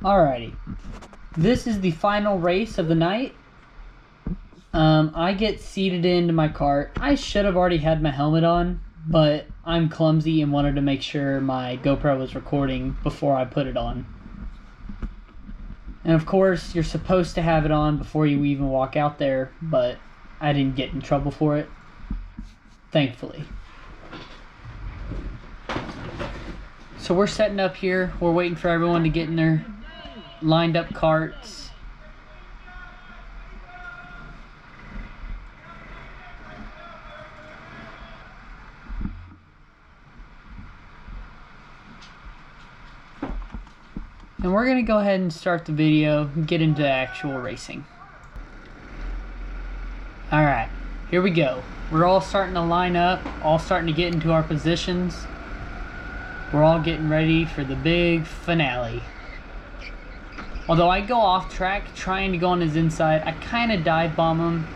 Alrighty, this is the final race of the night. I get seated into my cart. I should have already had my helmet on, but I'm clumsy and wanted to make sure my GoPro was recording before I put it on. And of course, you're supposed to have it on before you even walk out there, but I didn't get in trouble for it, thankfully. So we're setting up here. We're waiting for everyone to get in their lined up carts. And we're gonna go ahead and start the video and get into actual racing. Alright, here we go. We're all starting to line up, all starting to get into our positions. We're all getting ready for the big finale. Although I go off track trying to go on his inside, I kind of dive bomb him.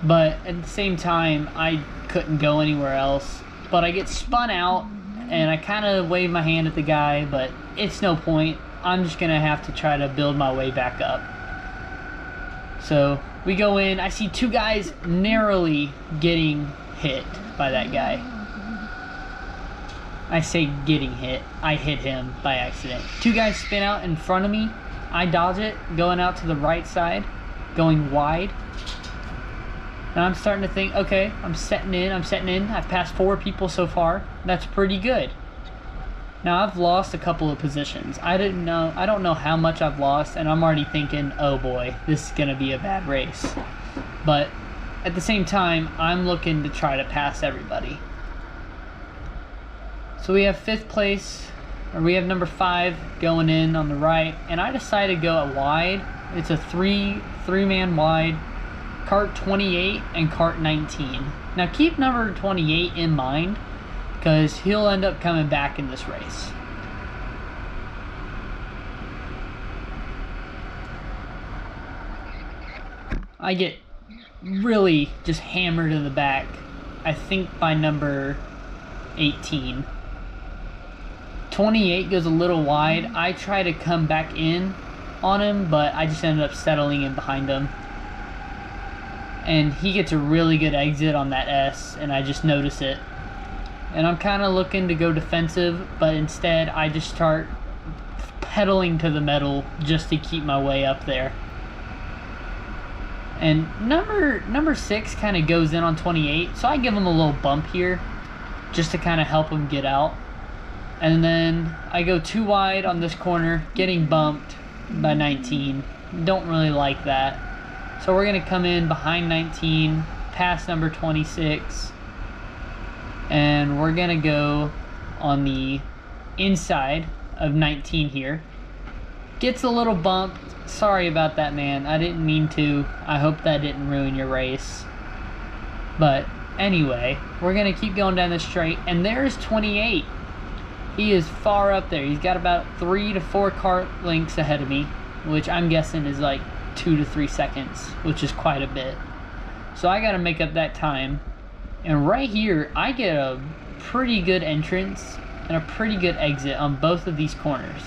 But at the same time, I couldn't go anywhere else. But I get spun out and I kind of wave my hand at the guy, but it's no point. I'm just going to have to try to build my way back up. So we go in. I see two guys narrowly getting hit by that guy. I say getting hit. I hit him by accident. Two guys spin out in front of me. I dodge it, going out to the right side, going wide. And I'm starting to think, okay, I'm setting in. I've passed 4 people so far. That's pretty good. Now I've lost a couple of positions. I don't know how much I've lost, and I'm already thinking, oh boy, this is gonna be a bad race. But at the same time, I'm looking to try to pass everybody. So we have 5th place, or we have number 5 going in on the right, and I decided to go wide. It's a three-man wide, cart 28 and cart 19. Now keep number 28 in mind, because he'll end up coming back in this race. I get really just hammered in the back, I think by number 18. 28 goes a little wide. I try to come back in on him, but I just ended up settling in behind him. And he gets a really good exit on that S, and I just notice it. And I'm kind of looking to go defensive, but instead I just start pedaling to the metal just to keep my way up there. And number 6 kind of goes in on 28, so I give him a little bump here just to kind of help him get out. And then I go too wide on this corner, getting bumped by 19. Don't really like that. So we're going to come in behind 19, past number 26. And we're going to go on the inside of 19 here. Gets a little bumped. Sorry about that, man. I didn't mean to. I hope that didn't ruin your race. But anyway, we're going to keep going down the straight. And there's 28. He is far up there. He's got about 3 to 4 cart lengths ahead of me, which I'm guessing is like 2 to 3 seconds, which is quite a bit. So I got to make up that time. And right here, I get a pretty good entrance and a pretty good exit on both of these corners.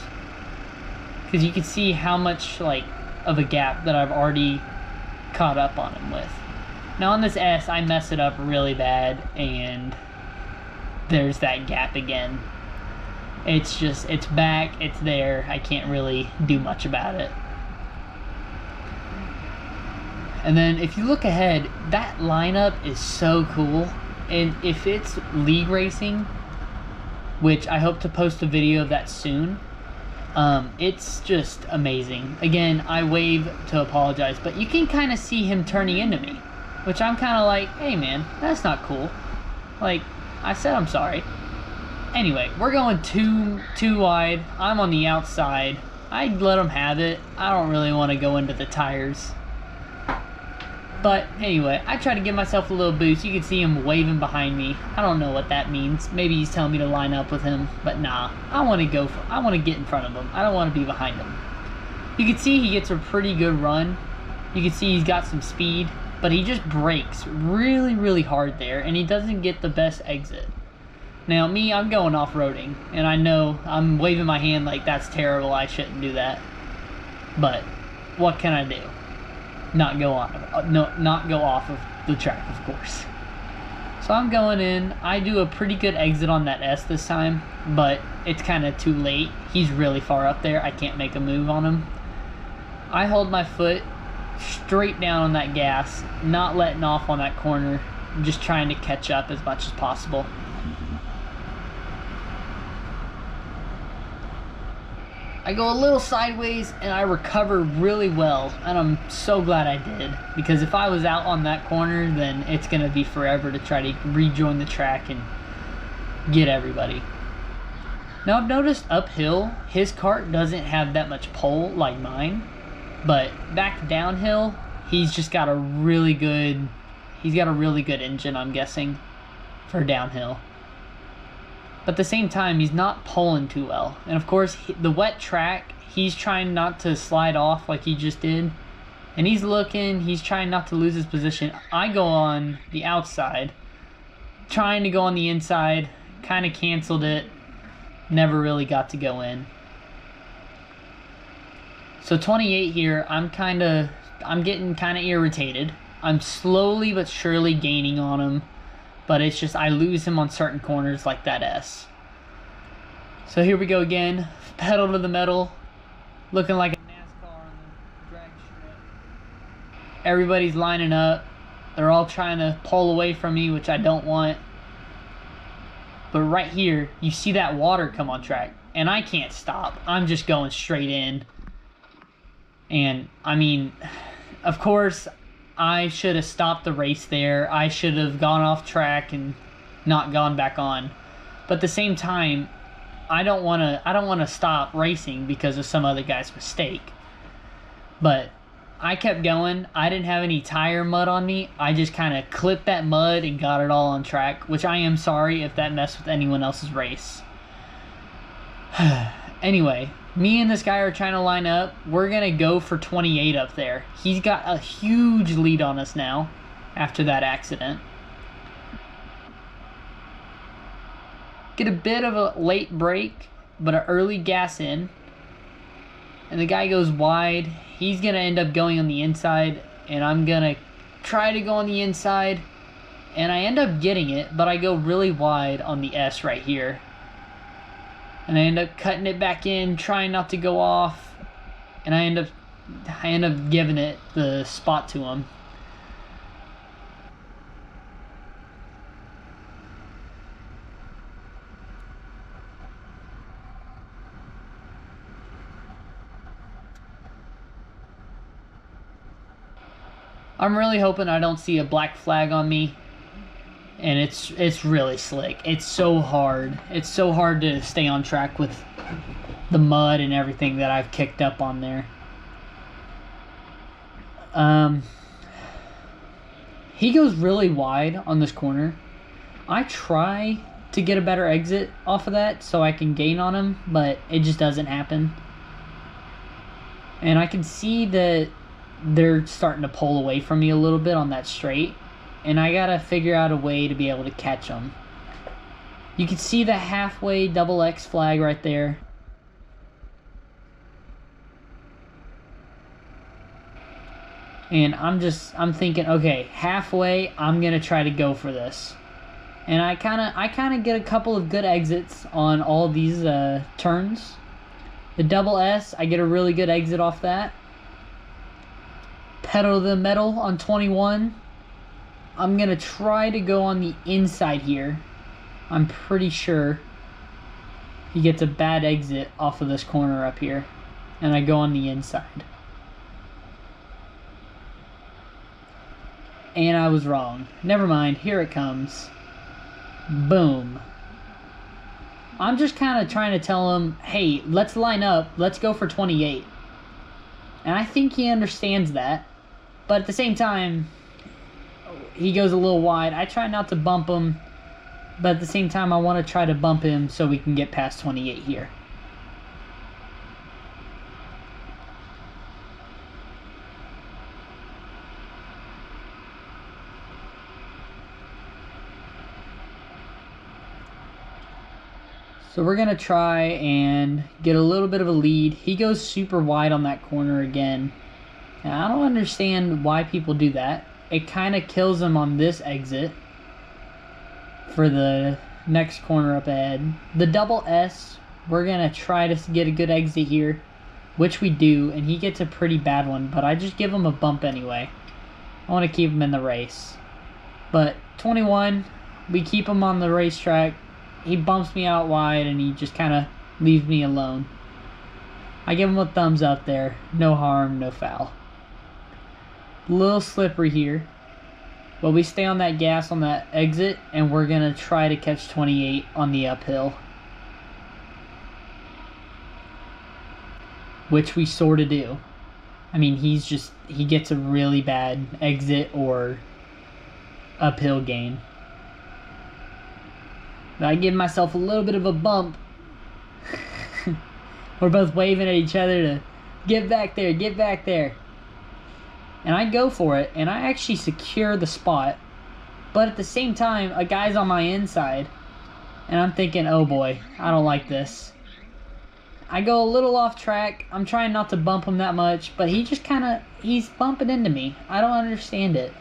Because you can see how much of a gap that I've already caught up on him with. Now on this S, I mess it up really bad, and there's that gap again. It's back, it's there. I can't really do much about it. And then if you look ahead, that lineup is so cool. And if it's league racing, which I hope to post a video of that soon, it's just amazing. Again, I wave to apologize, but you can kind of see him turning into me, which I'm kind of like, hey man, that's not cool. Like, I said I'm sorry. Anyway, we're going too wide. I'm on the outside. I'd let him have it. I don't really want to go into the tires. But anyway, I try to give myself a little boost. You can see him waving behind me. I don't know what that means. Maybe he's telling me to line up with him, but nah. I want to get in front of him. I don't want to be behind him. You can see he gets a pretty good run. You can see he's got some speed, but he just brakes really, really hard there, and he doesn't get the best exit. Now me, I'm going off-roading, and I know I'm waving my hand like that's terrible, I shouldn't do that. But what can I do? Not go on, no, not go off of the track, of course. So I'm going in. I do a pretty good exit on that S this time, but it's kind of too late. He's really far up there. I can't make a move on him. I hold my foot straight down on that gas, not letting off on that corner, just trying to catch up as much as possible. I go a little sideways and I recover really well, and I'm so glad I did, because if I was out on that corner, then it's going to be forever to try to rejoin the track and get everybody. Now I've noticed uphill, his kart doesn't have that much pull like mine, but back downhill, he's got a really good engine, I'm guessing, for downhill. But at the same time, he's not pulling too well. And of course, the wet track, he's trying not to slide off like he just did. And he's looking, he's trying not to lose his position. I go on the outside, trying to go on the inside, kind of canceled it, never really got to go in. So 28 here, I'm getting kind of irritated. I'm slowly but surely gaining on him. But it's just, I lose him on certain corners like that S. So here we go again. Pedal to the metal. Looking like a NASCAR on the drag strip. Everybody's lining up. They're all trying to pull away from me, which I don't want. But right here, you see that water come on track. And I can't stop. I'm just going straight in. And, I mean, of course, I should have stopped the race there. I should have gone off track and not gone back on. But at the same time, I don't want to stop racing because of some other guy's mistake. But I kept going. I didn't have any tire mud on me. I just kind of clipped that mud and got it all on track, which I am sorry if that messed with anyone else's race. Anyway, me and this guy are trying to line up. We're going to go for 28 up there. He's got a huge lead on us now after that accident. Get a bit of a late break, but an early gas in. And the guy goes wide. He's going to end up going on the inside, and I'm going to try to go on the inside. And I end up getting it, but I go really wide on the S right here. And I end up cutting it back in, trying not to go off, and I end up giving it the spot to him. I'm really hoping I don't see a black flag on me. And it's really slick. It's so hard. It's so hard to stay on track with the mud and everything that I've kicked up on there. He goes really wide on this corner. I try to get a better exit off of that so I can gain on him, but it just doesn't happen. And I can see that they're starting to pull away from me a little bit on that straight. And I gotta figure out a way to be able to catch them. You can see the halfway double X flag right there. And I'm thinking, okay, halfway, I'm gonna try to go for this. And I kinda get a couple of good exits on all these turns. The double S, I get a really good exit off that. Pedal to the metal on 21. I'm going to try to go on the inside here. I'm pretty sure he gets a bad exit off of this corner up here. And I go on the inside. And I was wrong. Never mind. Here it comes. Boom. I'm just kind of trying to tell him, hey, let's line up. Let's go for 28. And I think he understands that. But at the same time, he goes a little wide. I try not to bump him, but at the same time, I want to try to bump him so we can get past 28 here. So we're going to try and get a little bit of a lead. He goes super wide on that corner again. Now, I don't understand why people do that. It kind of kills him on this exit for the next corner up ahead. The double S, we're going to try to get a good exit here, which we do, and he gets a pretty bad one, but I just give him a bump anyway. I want to keep him in the race. But 21, we keep him on the racetrack. He bumps me out wide, and he just kind of leaves me alone. I give him a thumbs up there. No harm, no foul. A little slippery here. But we stay on that gas on that exit, and we're going to try to catch 28 on the uphill. Which we sort of do. I mean, he gets a really bad exit or uphill gain. But I give myself a little bit of a bump. We're both waving at each other to get back there, get back there. And I go for it, and I actually secure the spot. But at the same time, a guy's on my inside. And I'm thinking, oh boy, I don't like this. I go a little off track. I'm trying not to bump him that much, but he just he's bumping into me. I don't understand it.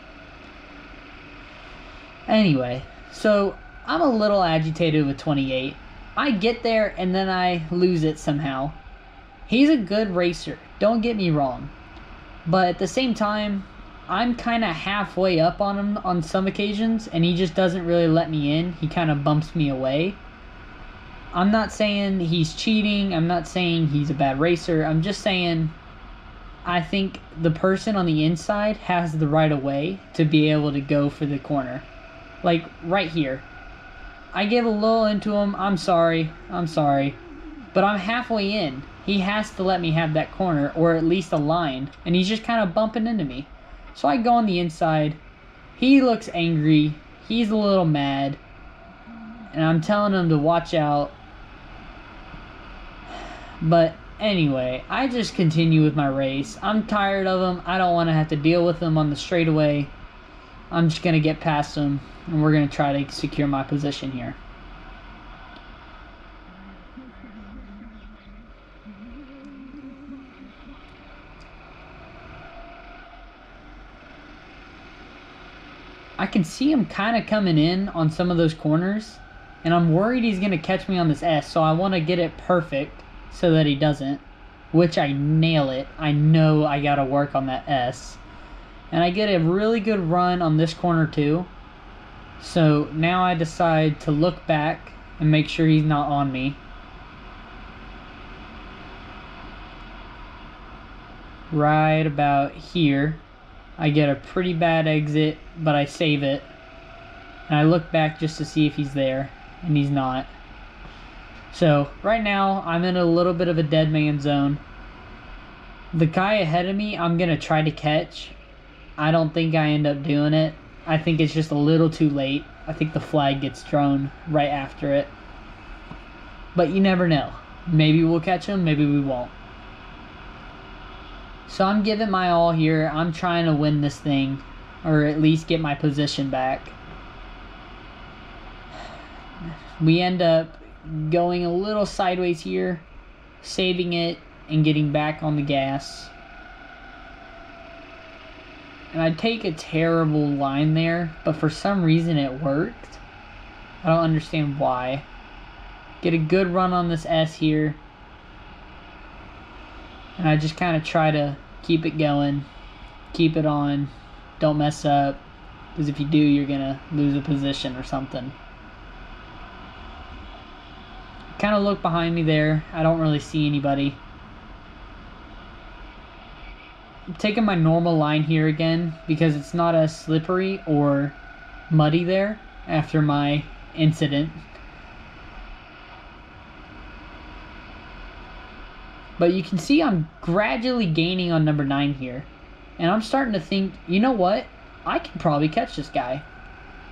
Anyway, so I'm a little agitated with 28. I get there, and then I lose it somehow. He's a good racer, don't get me wrong. But at the same time, I'm kind of halfway up on him on some occasions, and he just doesn't really let me in. He kind of bumps me away. I'm not saying he's cheating. I'm not saying he's a bad racer. I'm just saying I think the person on the inside has the right of way to be able to go for the corner. Like right here. I give a little into him. I'm sorry. But I'm halfway in. He has to let me have that corner, or at least a line. And he's just kind of bumping into me. So I go on the inside. He looks angry. He's a little mad. And I'm telling him to watch out. But anyway, I just continue with my race. I'm tired of him. I don't want to have to deal with him on the straightaway. I'm just going to get past him, and we're going to try to secure my position here. I can see him kind of coming in on some of those corners, and I'm worried he's going to catch me on this S, so I want to get it perfect so that he doesn't, which I nail it. I know I got to work on that S. And I get a really good run on this corner too. So now I decide to look back and make sure he's not on me. Right about here, I get a pretty bad exit, but I save it. And I look back just to see if he's there, and he's not. So right now, I'm in a little bit of a dead man zone. The guy ahead of me, I'm going to try to catch. I don't think I end up doing it. I think it's just a little too late. I think the flag gets thrown right after it. But you never know. Maybe we'll catch him, maybe we won't. So I'm giving my all here. I'm trying to win this thing, or at least get my position back. We end up going a little sideways here, saving it, and getting back on the gas. And I take a terrible line there, but for some reason it worked. I don't understand why. Get a good run on this S here. And I just kind of try to keep it going, keep it on, don't mess up, because if you do, you're going to lose a position or something. Kind of look behind me there. I don't really see anybody. I'm taking my normal line here again because it's not as slippery or muddy there after my incident. But you can see I'm gradually gaining on number 9 here. And I'm starting to think, you know what? I can probably catch this guy.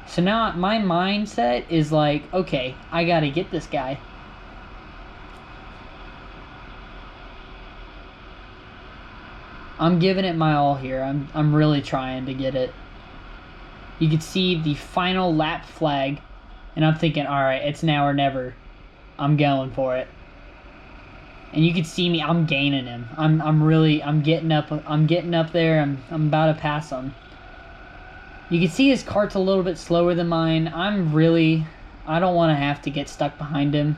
So now my mindset is like, okay, I gotta get this guy. I'm giving it my all here. I'm really trying to get it. You can see the final lap flag, and I'm thinking, alright, it's now or never. I'm going for it. And you can see me, I'm gaining him. I'm getting up there. I'm about to pass him. You can see his cart's a little bit slower than mine. I don't want to have to get stuck behind him.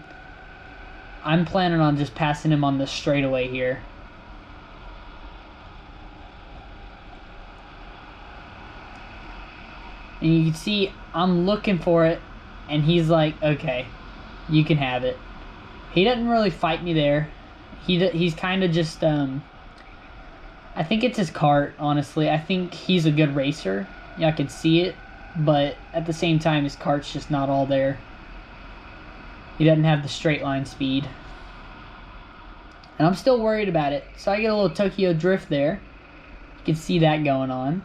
I'm planning on just passing him on the straightaway here. And you can see I'm looking for it, and he's like, okay, you can have it. He doesn't really fight me there. He's kind of just, I think it's his cart, honestly. I think he's a good racer. Yeah, I can see it, but at the same time, his cart's just not all there. He doesn't have the straight line speed. And I'm still worried about it. So I get a little Tokyo Drift there. You can see that going on.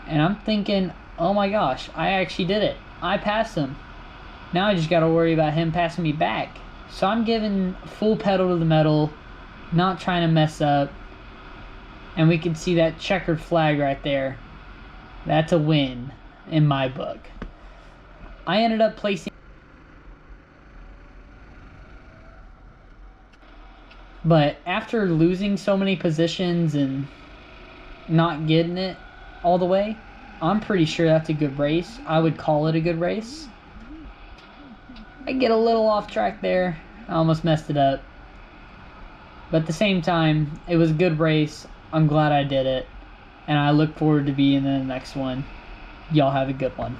And I'm thinking, oh my gosh, I actually did it. I passed him. Now I just got to worry about him passing me back. So I'm giving full pedal to the metal, not trying to mess up. And we can see that checkered flag right there. That's a win in my book. I ended up placing... But after losing so many positions and not getting it all the way, I'm pretty sure that's a good race. I would call it a good race. I get a little off track there. I almost messed it up. But at the same time, it was a good race. I'm glad I did it. And I look forward to being in the next one. Y'all have a good one.